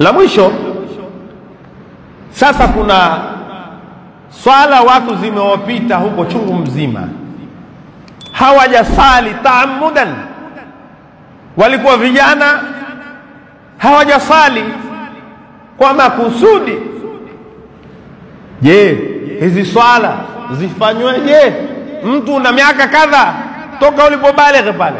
La mwisho, sasa kuna swala watu zimewapita huko chungu mzima, hawajasali taamudan. Walikuwa vijana hawajasali kwa makusudi. Je, hizi swala zifanyweje? Mtu una miaka kadha toka ulipobaligh pale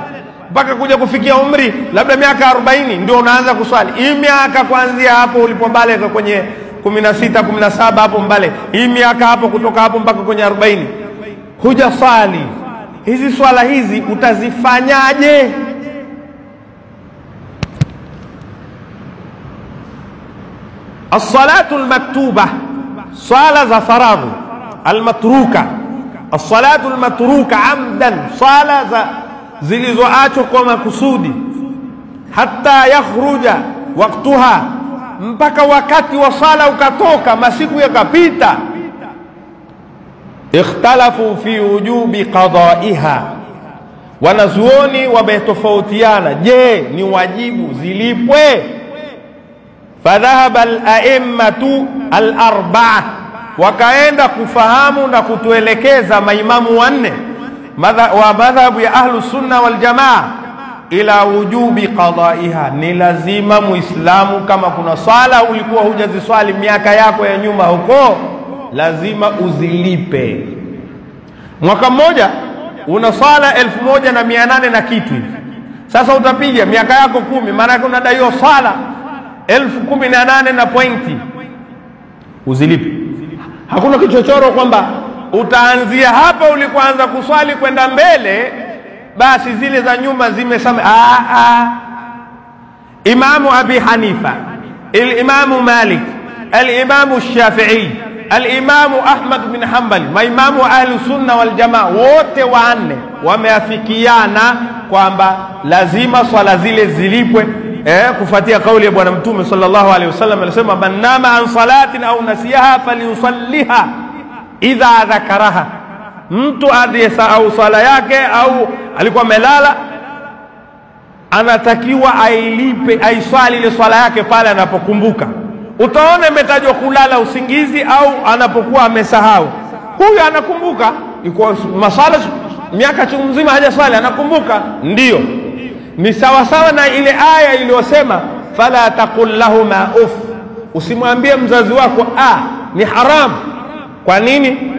mpaka kuja kufikia umri labda miaka 40 ndio unaanza kuswali. Hii miaka kuanzia hapo ulipobaligh kwenye 16 17 hapo mbale, hii miaka hapo kutoka hapo mpaka kwenye 40 hujaswali. Hizi swala hizi utazifanyaje? As-salatu al-maktuba, swala za faradhi, al-matruka, as-salatu al-matruka amdan, swala za zilizoachwa kwa makusudi, hatta yakhruja waqtuha, mpaka wakati wa sala ukatoka, masiku yakapita. Ikhtalafu fi wujubi qada'iha, wanazuoni wametofautiana, je, ni wajibu zilipwe? Fadhahaba al-a'immatu al-arba'a, wakaenda kufahamu na kutuelekeza maimamu wanne wa madhhabu ya ahlu sunna wal jamaa ila wujubi qada'iha, ni lazima muislamu kama kuna swala ulikuwa hujaziswali miaka yako ya nyuma huko, lazima uzilipe. Mwaka mmoja una swala 1800 na kitu hivi, sasa utapiga miaka yako 10, maana yake unadaiwa swala 1018 na pointi, uzilipe. Hakuna kichochoro kwamba utaanzia hapa ulikoanza kuswali kwenda mbele basi zile za nyuma zimesame. Imamu Abi Hanifa, al-Imamu Malik, al-Imamu Shafi'i, al-Imamu Ahmad bin Hanbal, maimamu ahli sunna wal jamaa wote wanne wameafikiana kwamba lazima swala zile zilipwe, kufuatia kauli ya bwana mtume sallallahu alaihi wasallam alisema, man nama an salatin au nasiyaha falyusalliha idha dhakaraha, mtu aliyesahau swala yake au alikuwa amelala anatakiwa ailipe, aiswali ile swala yake pale anapokumbuka. Utaona imetajwa kulala usingizi au anapokuwa amesahau. Huyu anakumbuka, iko masala miaka chungu mzima hajaswali, anakumbuka, ndio ni sawa sawa na ile aya iliyosema fala taqul lahuma uff, usimwambie mzazi wako ni haram. Kwa nini?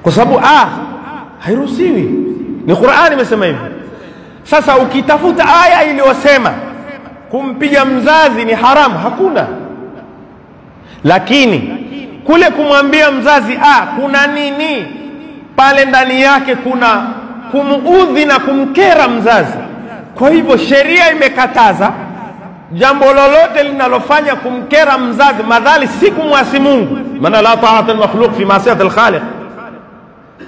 Kwa sababu hairuhusiwi, ni Qur'ani imesema hivyo. Sasa ukitafuta aya iliyosema kumpiga mzazi ni haram, hakuna. Lakini kule kumwambia mzazi kuna nini pale ndani yake, kuna kumuudhi na kumkera mzazi. Kwa hivyo sheria imekataza jambo lolote linalofanya kumkera mzazi, madhali si kumwasi Mungu, maana la ta'ata al-makhluq fi ma'siyati al-khaliq,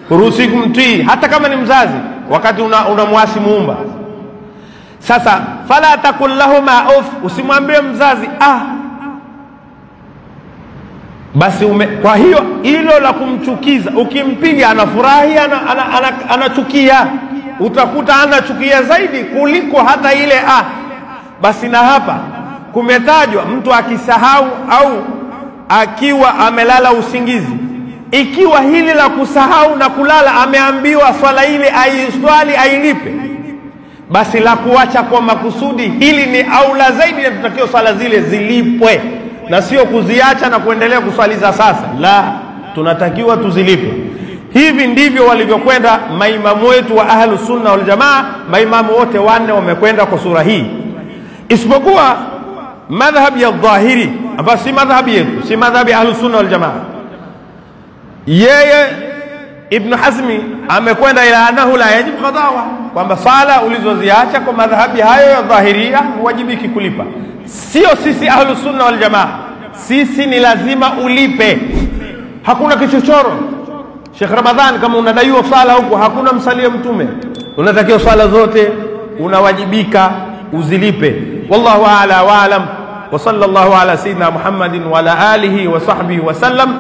huruhusi kumtii hata kama ni mzazi wakati unamwasi Muumba. Sasa fala taqul lahuma uff, usimwambie mzazi basi kwa hiyo hilo la kumchukiza, ukimpiga anafurahi, anachukia, utakuta anachukia zaidi kuliko hata ile basi. Na hapa kumetajwa mtu akisahau au akiwa amelala usingizi. Ikiwa hili la kusahau na kulala ameambiwa swala ile aiswali ailipe, basi la kuacha kwa makusudi hili ni aula zaidi, na tutakiwa swala zile zilipwe na sio kuziacha na kuendelea kuswaliza sasa. La, tunatakiwa tuzilipe. Hivi ndivyo walivyokwenda maimamu wetu wa ahlus sunna wal jamaa. Maimamu wote wanne wamekwenda kwa sura hii, isipokuwa madhhabi ya dhahiri ambayo si madhhabi yetu, si madhhabi ya ahlus sunna wal jamaa. Yeye Ibn Hazmi amekwenda ila anahu la yajibu qadawa, kwamba sala ulizoziacha kwa madhhabi hayo ya dhahiria huwajibiki kulipa. Sio sisi ahlus sunna wal jamaa, sisi ni lazima ulipe, hakuna kichochoro. Sheikh Ramadhan, kama unadaiwa sala huko, hakuna msalie mtume, unatakiwa sala zote unawajibika uzilipe. Wallahu a'la wa a'lam, wa sallallahu ala sayyidina Muhammadin wa ala alihi wa sahbihi wa sallam.